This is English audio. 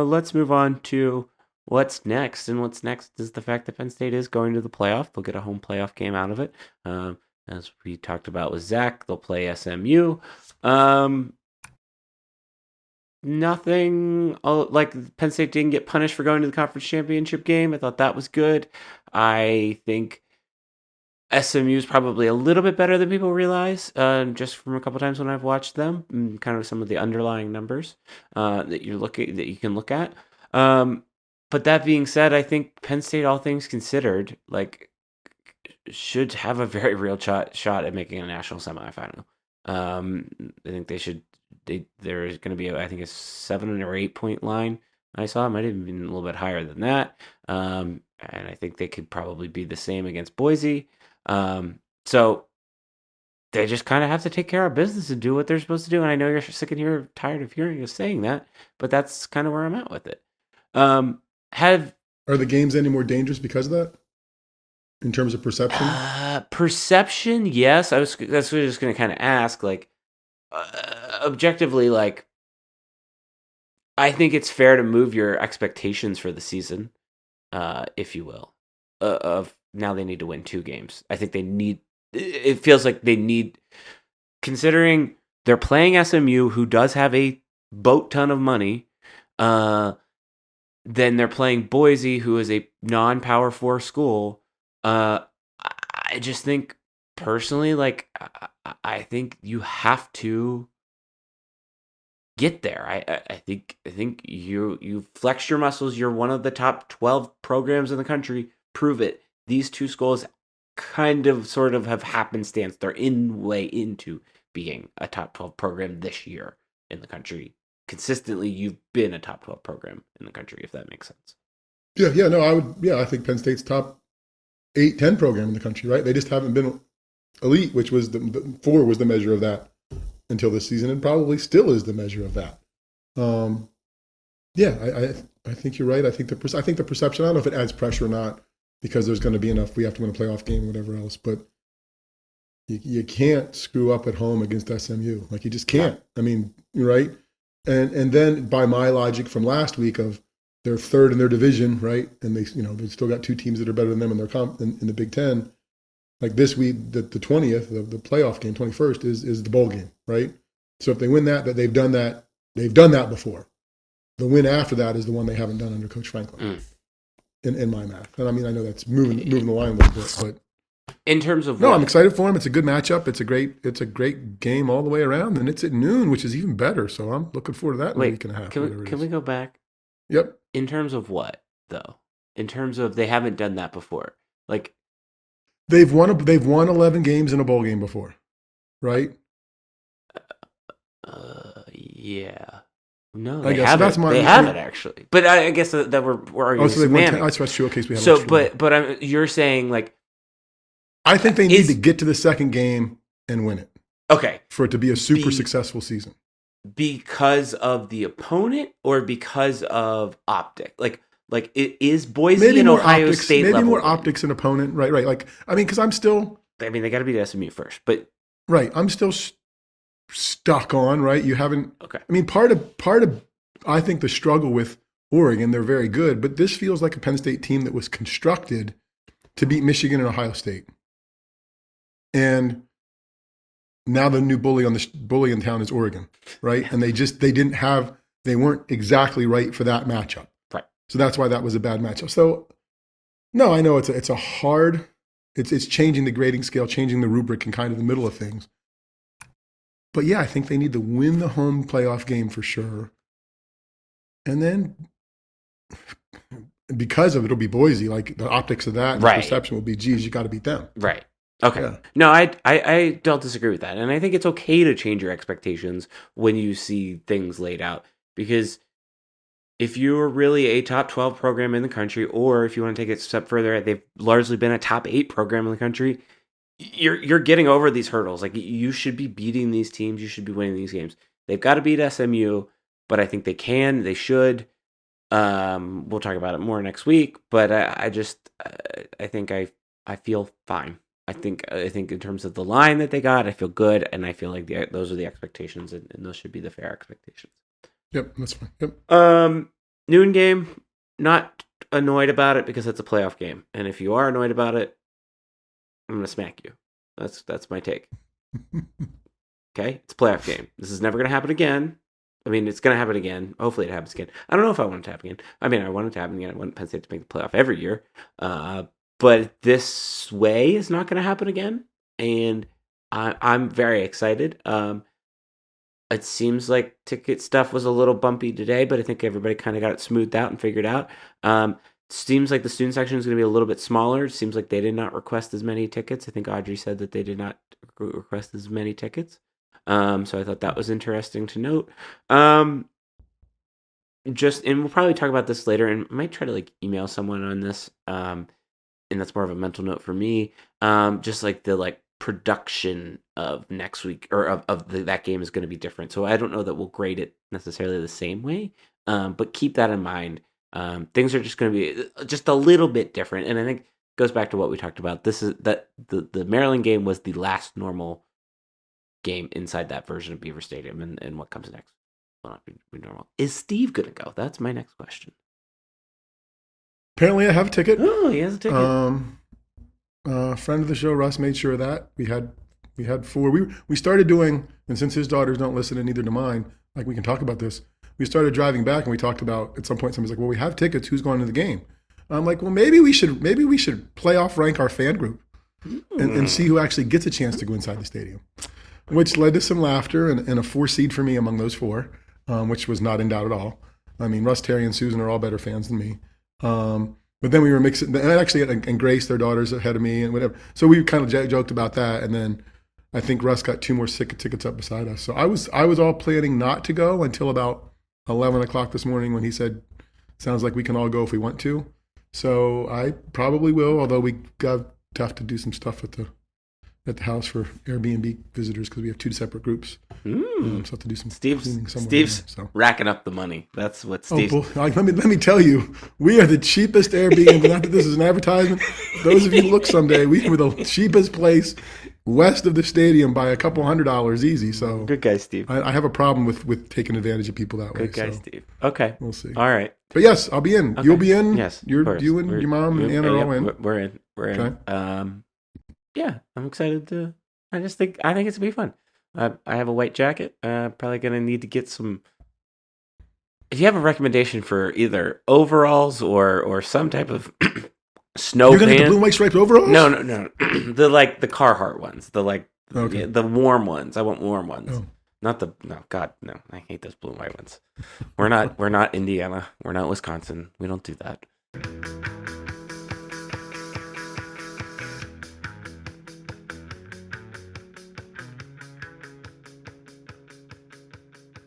let's move on to what's next. And what's next is the fact that Penn State is going to the playoff. They'll get a home playoff game out of it. As we talked about with Zach, they'll play SMU. Nothing like Penn State didn't get punished for going to the conference championship game. I thought that was good. I think SMU is probably a little bit better than people realize, just from a couple times when I've watched them, and kind of some of the underlying numbers that you can look at. But that being said, I think Penn State, all things considered, like should have a very real shot at making a national semifinal. I think they should. There's going to be, I think, a 7 or 8 point line. I saw it might have been a little bit higher than that, and I think they could probably be the same against Boise. So they just kind of have to take care of business and do what they're supposed to do. And I know you're sick and tired of hearing us saying that, but that's kind of where I'm at with it. Are the games any more dangerous because of that? In terms of perception? Perception, yes. That's what I was just going to kind of ask, like, objectively, like, I think it's fair to move your expectations for the season, if you will, of now they need to win 2 games. I think it feels like they need, considering they're playing SMU, who does have a boat ton of money, then they're playing Boise, who is a non-Power 4 school. I just think, personally, like, I think you have to get there. I think you flex your muscles. You're one of the top 12 programs in the country. Prove it. These 2 schools kind of sort of have happenstance. They're way into being a top 12 program this year in the country. Consistently, you've been a top 12 program in the country, if that makes sense. I think Penn State's top 8, 10 program in the country, right? They just haven't been elite, which was the 4 was the measure of that until this season, and probably still is the measure of that. I think you're right. I think the perception, I don't know if it adds pressure or not, because there's going to be enough, we have to win a playoff game or whatever else, but you can't screw up at home against SMU. Like, you just can't. I mean, right? And then by my logic from last week of they're 3rd in their division, right? And they still got 2 teams that are better than them in their in the Big Ten. Like this week, the 20th, the playoff game, 21st is the bowl game, right? So if they win that they've done that before. The win after that is the one they haven't done under Coach Franklin. In my math. And I mean, I know that's moving the line a little bit, but in terms of I'm excited for him. It's a good matchup. It's a great game all the way around, and it's at noon, which is even better. So I'm looking forward to that in a week and a half. Can we go back? Yep. In terms of what, though? In terms of they haven't done that before. Like, they've won 11 games in a bowl game before, right? Yeah. No, they haven't. That's they haven't actually. But I guess that we're arguing. So they've won 10. That's true. Okay, so we have. So, but you're saying, like, I think they need to get to the second game and win it. Okay. For it to be a super successful season. Because of the opponent or because of optic? Like it is Boise maybe and Ohio optics, State maybe level. More optics and opponent. Right. Like, I mean, because I'm still. I mean, they got to beat SMU first, but. Right. I'm still stuck on, right? You haven't. Okay. I mean, part of, I think the struggle with Oregon, they're very good, but this feels like a Penn State team that was constructed to beat Michigan and Ohio State. And now the new bully in town is Oregon, right? And they weren't exactly right for that matchup. Right. So that's why that was a bad matchup. So no, I know it's a hard, it's changing the grading scale, changing the rubric in kind of the middle of things. But yeah, I think they need to win the home playoff game for sure. And then because of it'll be Boise, like the optics of that, and the perception will be, geez, you got to beat them. Right. Okay. Yeah. No, I don't disagree with that. And I think it's okay to change your expectations when you see things laid out. Because if you're really a top 12 program in the country, or if you want to take it a step further, they've largely been a top 8 program in the country, you're getting over these hurdles. Like, you should be beating these teams. You should be winning these games. They've got to beat SMU, but I think they can. They should. We'll talk about it more next week. But I think I feel fine. I think in terms of the line that they got, I feel good, and I feel like those are the expectations, and those should be the fair expectations. Yep, that's fine. Yep. Noon game, not annoyed about it because it's a playoff game. And if you are annoyed about it, I'm going to smack you. That's my take. Okay? It's a playoff game. This is never going to happen again. I mean, it's going to happen again. Hopefully it happens again. I don't know if I want it to happen again. I mean, I want it to happen again. I want Penn State to make the playoff every year. But this way is not going to happen again. And I'm very excited. It seems like ticket stuff was a little bumpy today, but I think everybody kind of got it smoothed out and figured out. Seems like the student section is going to be a little bit smaller. It seems like they did not request as many tickets. I think Audrey said that they did not request as many tickets. So I thought that was interesting to note. And we'll probably talk about this later, and I might try to email someone on this. And that's more of a mental note for me. Just the production of next week or that game is going to be different. So I don't know that we'll grade it necessarily the same way. But keep that in mind. Things are just going to be just a little bit different. And I think it goes back to what we talked about. This is that the Maryland game was the last normal game inside that version of Beaver Stadium, and what comes next will not be normal. Is Steve going to go? That's my next question. Apparently I have a ticket. Oh, he has a ticket. Friend of the show, Russ, made sure of that. We had 4. We started doing, and since his daughters don't listen and neither do mine, we can talk about this. We started driving back and we talked about, at some point somebody's like, well, we have tickets, who's going to the game? I'm like, well, maybe we should playoff rank our fan group and see who actually gets a chance to go inside the stadium, which led to some laughter and a 4 seed for me among those 4, which was not in doubt at all. I mean, Russ, Terry, and Susan are all better fans than me. But then we were mixing, and Grace, their daughter's ahead of me and whatever. So we kind of joked about that. And then I think Russ got 2 more tickets up beside us. So I was all planning not to go until about 11 o'clock this morning when he said, sounds like we can all go if we want to. So I probably will, although we have to do some stuff at the house for Airbnb visitors because we have 2 separate groups. So I have to do some cleaning somewhere. Steve's racking up the money. That's what Steve's... let me tell you, we are the cheapest Airbnb. Not that this is an advertisement. Those of you look someday, we were the cheapest place west of the stadium by a couple $100 easy. So good guy, Steve. I have a problem with taking advantage of people that way. Good guy, Steve. Okay, we'll see. All right, but yes, I'll be in. Okay. You'll be in. Yes, you and your mom and Anna are all in. We're in. Okay. Yeah, I'm excited I think it's gonna be fun. I have a white jacket. Probably gonna need to get some. If you have a recommendation for either overalls or some type of snow You're gonna pants. get the blue and white striped overalls? No. the Carhartt ones. The warm ones. I want warm ones. Oh. Not the God no. I hate those blue and white ones. We're not Indiana. We're not Wisconsin. We don't do that.